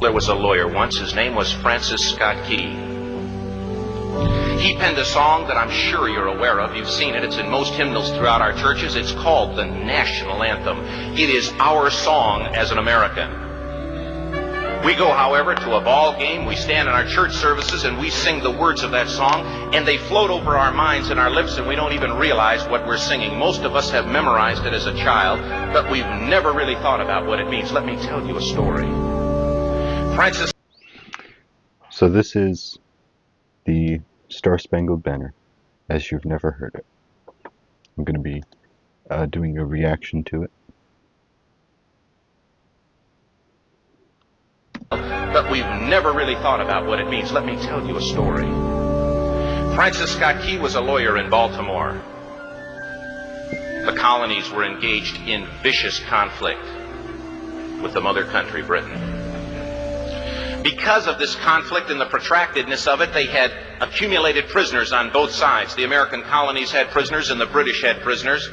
There was a lawyer once. His name was Francis Scott Key. He penned a song that I'm sure you're aware of. You've seen it. It's in most hymnals throughout our churches. It's called the national anthem. It is our song as an American. We go, however, to a ball game. We stand in our church services and we sing the words of that song, and they float over our minds and our lips, and we don't even realize what we're singing. Most of us have memorized it as a child, but we've never really thought about what it means. Let me tell you a story. Francis. So this is the Star-Spangled Banner, as you've never heard it. I'm going to be doing a reaction to it. But we've never really thought about what it means. Let me tell you a story. Francis Scott Key was a lawyer in Baltimore. The colonies were engaged in vicious conflict with the mother country, Britain. Because of this conflict and the protractedness of it, they had accumulated prisoners on both sides. The American colonies had prisoners and the British had prisoners.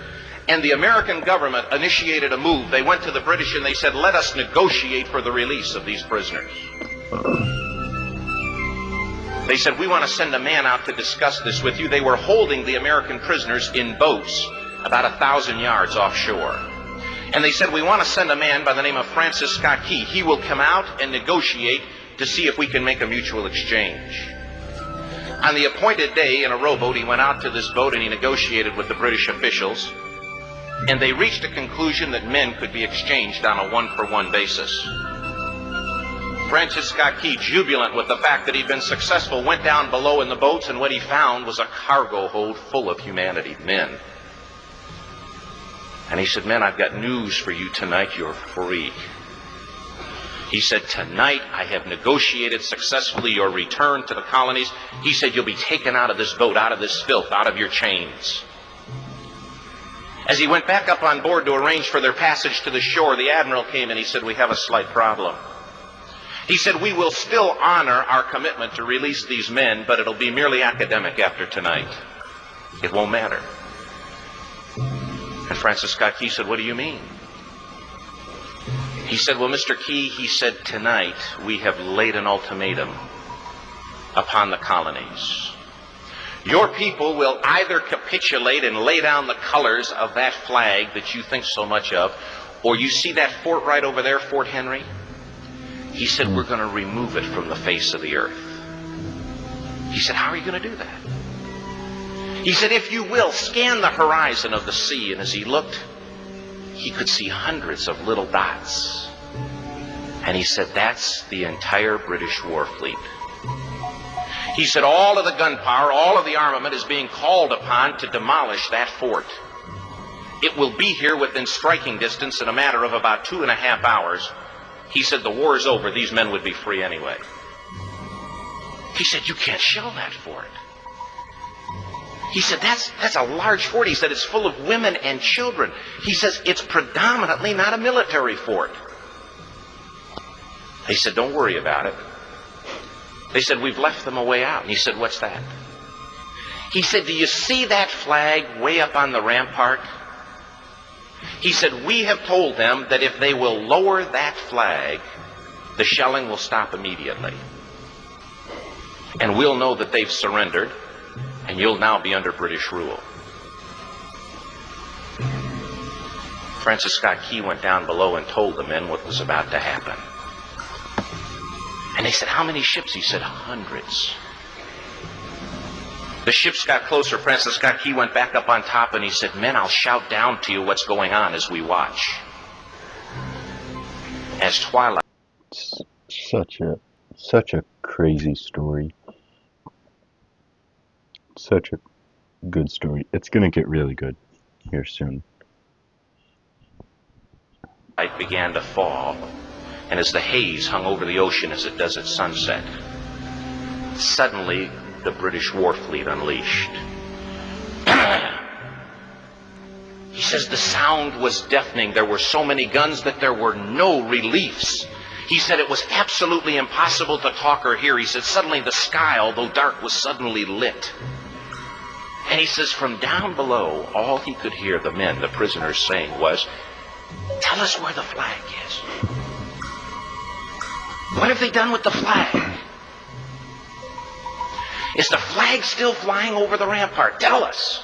And the American government initiated a move. They went to the British and they said, let us negotiate for the release of these prisoners. They said, we want to send a man out to discuss this with you. They were holding the American prisoners in boats about 1,000 yards offshore. And they said, we want to send a man by the name of Francis Scott Key. He will come out and negotiate to see if we can make a mutual exchange. On the appointed day in a rowboat, he went out to this boat and he negotiated with the British officials. And they reached a conclusion that men could be exchanged on a one-for-one basis. Francis Scott Key, jubilant with the fact that he'd been successful, went down below in the boats, and what he found was a cargo hold full of humanity, men. And he said, men, I've got news for you tonight. You're free. He said, tonight I have negotiated successfully your return to the colonies. He said, you'll be taken out of this boat, out of this filth, out of your chains. As he went back up on board to arrange for their passage to the shore, the admiral came and he said, we have a slight problem. He said, we will still honor our commitment to release these men, but it'll be merely academic after tonight. It won't matter. And Francis Scott Key said, what do you mean? He said, well, Mr. Key, he said, tonight we have laid an ultimatum upon the colonies. Your people will either capitulate and lay down the colors of that flag that you think so much of, or you see that fort right over there, Fort Henry? He said, we're going to remove it from the face of the earth. He said, how are you going to do that? He said, if you will, scan the horizon of the sea. And as he looked, he could see hundreds of little dots. And he said, that's the entire British war fleet. He said, all of the gunpowder, all of the armament is being called upon to demolish that fort. It will be here within striking distance in a matter of about 2.5 hours. He said, the war is over. These men would be free anyway. He said, you can't shell that fort. He said, that's a large fort. He said, it's full of women and children. He says, it's predominantly not a military fort. He said, don't worry about it. They said, we've left them a way out. And he said, what's that? He said, do you see that flag way up on the rampart? He said, we have told them that if they will lower that flag, the shelling will stop immediately. And we'll know that they've surrendered, and you'll now be under British rule. Francis Scott Key went down below and told the men what was about to happen. And they said, how many ships? He said, hundreds. The ships got closer. Francis Scott Key went back up on top and he said, men, I'll shout down to you what's going on as we watch. As twilight. Such a crazy story. Such a good story. It's going to get really good here soon. Light began to fall. And as the haze hung over the ocean as it does at sunset, suddenly the British war fleet unleashed. He says the sound was deafening. There were so many guns that there were no reliefs. He said it was absolutely impossible to talk or hear. He said suddenly the sky, although dark, was suddenly lit. And he says from down below, all he could hear the men, the prisoners, saying was, tell us where the flag is. What have they done with the flag? Is the flag still flying over the rampart? Tell us.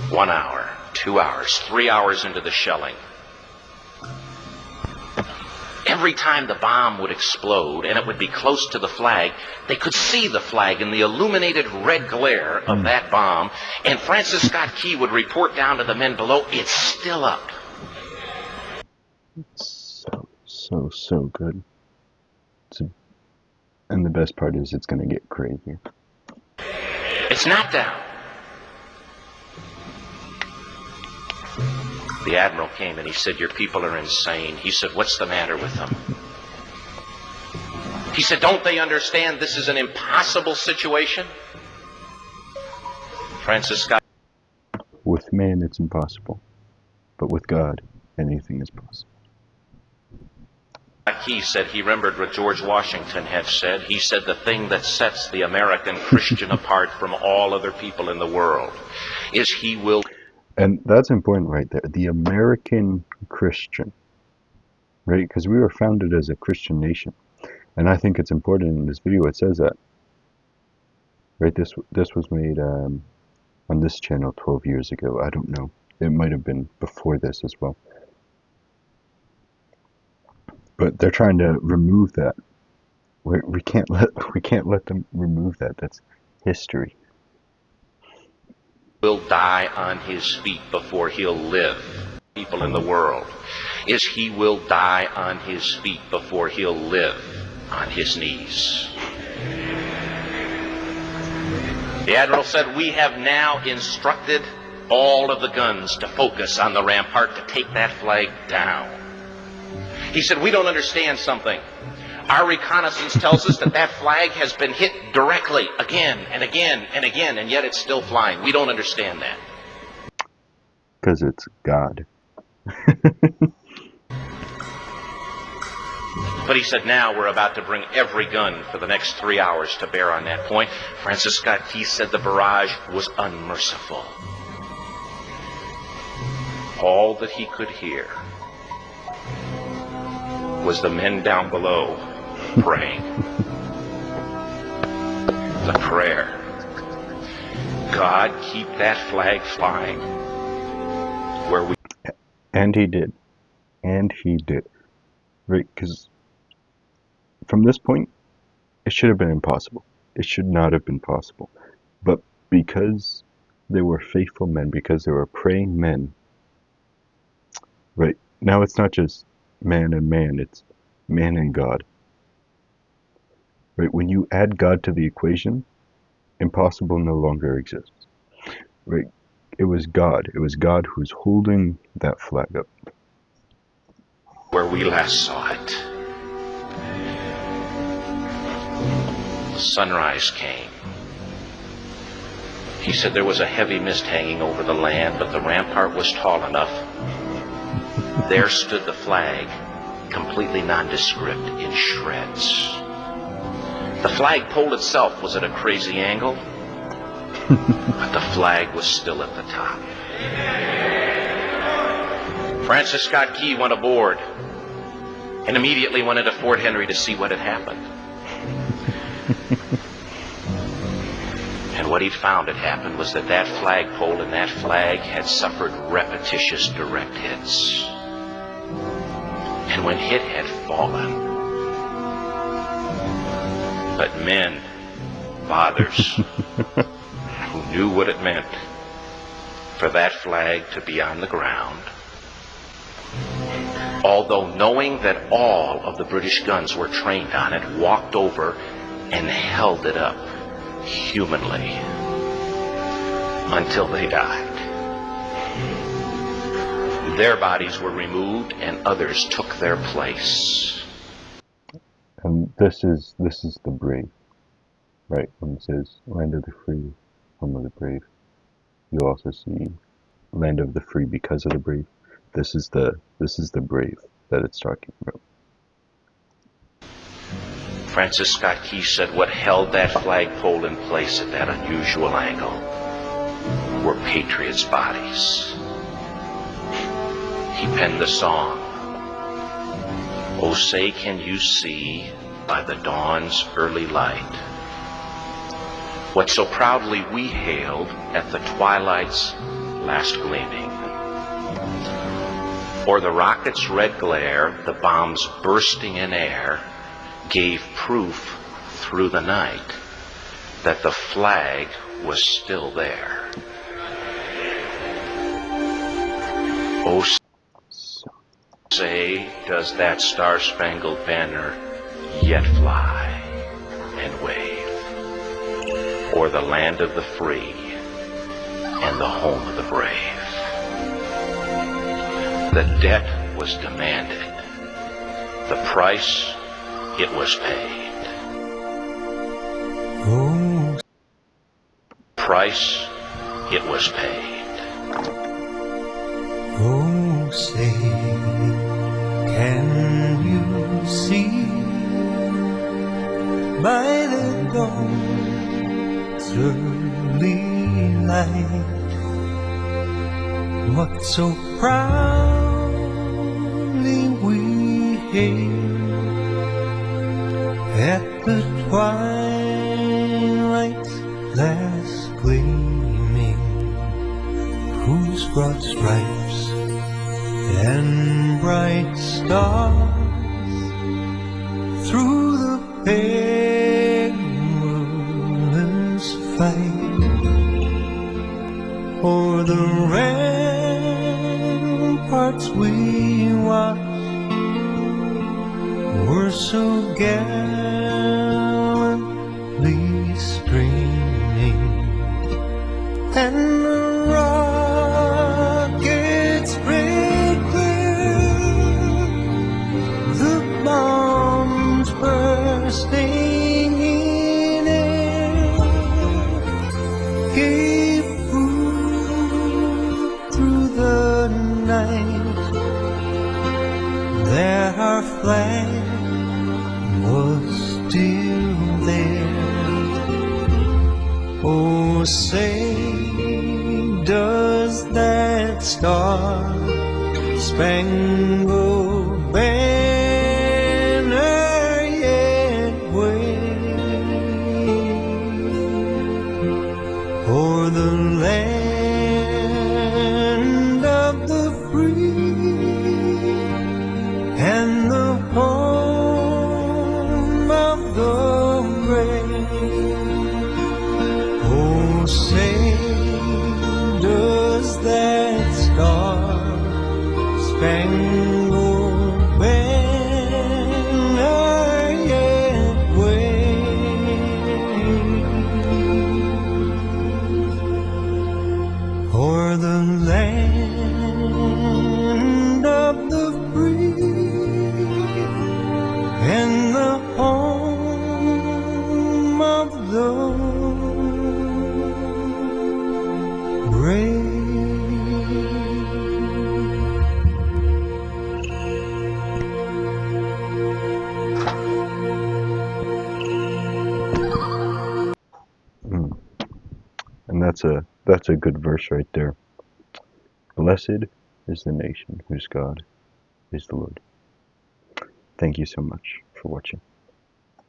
1 hour, 2 hours, 3 hours into the shelling. Every time the bomb would explode and it would be close to the flag, they could see the flag in the illuminated red glare of that bomb, and Francis Scott Key would report down to the men below, it's still up. So good. And the best part is it's going to get crazier. It's not down. The admiral came and he said, your people are insane. He said, what's the matter with them? He said, don't they understand this is an impossible situation? Francis Scott. With man, it's impossible. But with God, anything is possible. He said he remembered what George Washington had said. He said the thing that sets the American Christian apart from all other people in the world is he will... And that's important right there. The American Christian. Right? Because we were founded as a Christian nation. And I think it's important in this video it says that. Right? This was made on this channel 12 years ago. I don't know. It might have been before this as well. But they're trying to remove that. We can't let them remove that. That's history. Will die on his feet before he'll live. People in the world is he will die on his feet before he'll live on his knees. The admiral said, we have now instructed all of the guns to focus on the rampart to take that flag down. He said, we don't understand something. Our reconnaissance tells us that that flag has been hit directly again and again and again, and yet it's still flying. We don't understand that. Because it's God. But he said, now we're about to bring every gun for the next 3 hours to bear on that point. Francis Scott Key said the barrage was unmerciful. All that he could hear was the men down below praying. The prayer. God, keep that flag flying. Where we... And he did. And he did. Right? Because from this point, it should have been impossible. It should not have been possible. But because they were faithful men, because they were praying men, right? Now it's not just man and man, it's man and God. Right? When you add God to the equation, impossible no longer exists. Right? It was God. It was God who was holding that flag up. Where we last saw it. Sunrise came. He said there was a heavy mist hanging over the land, but the rampart was tall enough. There stood the flag, completely nondescript, in shreds. The flagpole itself was at a crazy angle, but the flag was still at the top. Francis Scott Key went aboard and immediately went into Fort Henry to see what had happened. And what he'd found had happened was that that flagpole and that flag had suffered repetitious direct hits. And when hit had fallen, but men, fathers, who knew what it meant for that flag to be on the ground, although knowing that all of the British guns were trained on it, walked over and held it up humanly until they died. Their bodies were removed and others took their place. And this is the brave, right? When it says land of the free, home of the brave, you also see land of the free because of the brave. This is the brave that it's talking about. Francis Scott Key said what held that flagpole in place at that unusual angle were patriots' bodies. He penned the song, Oh, say can you see by the dawn's early light what so proudly we hailed at the twilight's last gleaming? Or the rocket's red glare, the bombs bursting in air, gave proof through the night that the flag was still there. Oh, say, does that star-spangled banner yet fly and wave o'er the land of the free and the home of the brave? The debt was demanded. The price, it was paid. Oh, Price, it was paid. oh, say, can you see by the dawn's early light what so proudly we hailed at the twilight's last gleaming, whose broad stripes and bright stars through the perilous fight o'er the ramparts we watched were so gallantly streaming, and the rockets break clear, the bombs bursting in air gave proof through the night that our flag was still there. Oh, say, does that star-spangled banner yet wave o'er the land of the free and the home of the brave? Oh, say, does that star-spangled banner yet wave o'er the land of the free and the home of the brave? And that's a good verse right there. Blessed is the nation whose God is the Lord. Thank you so much for watching.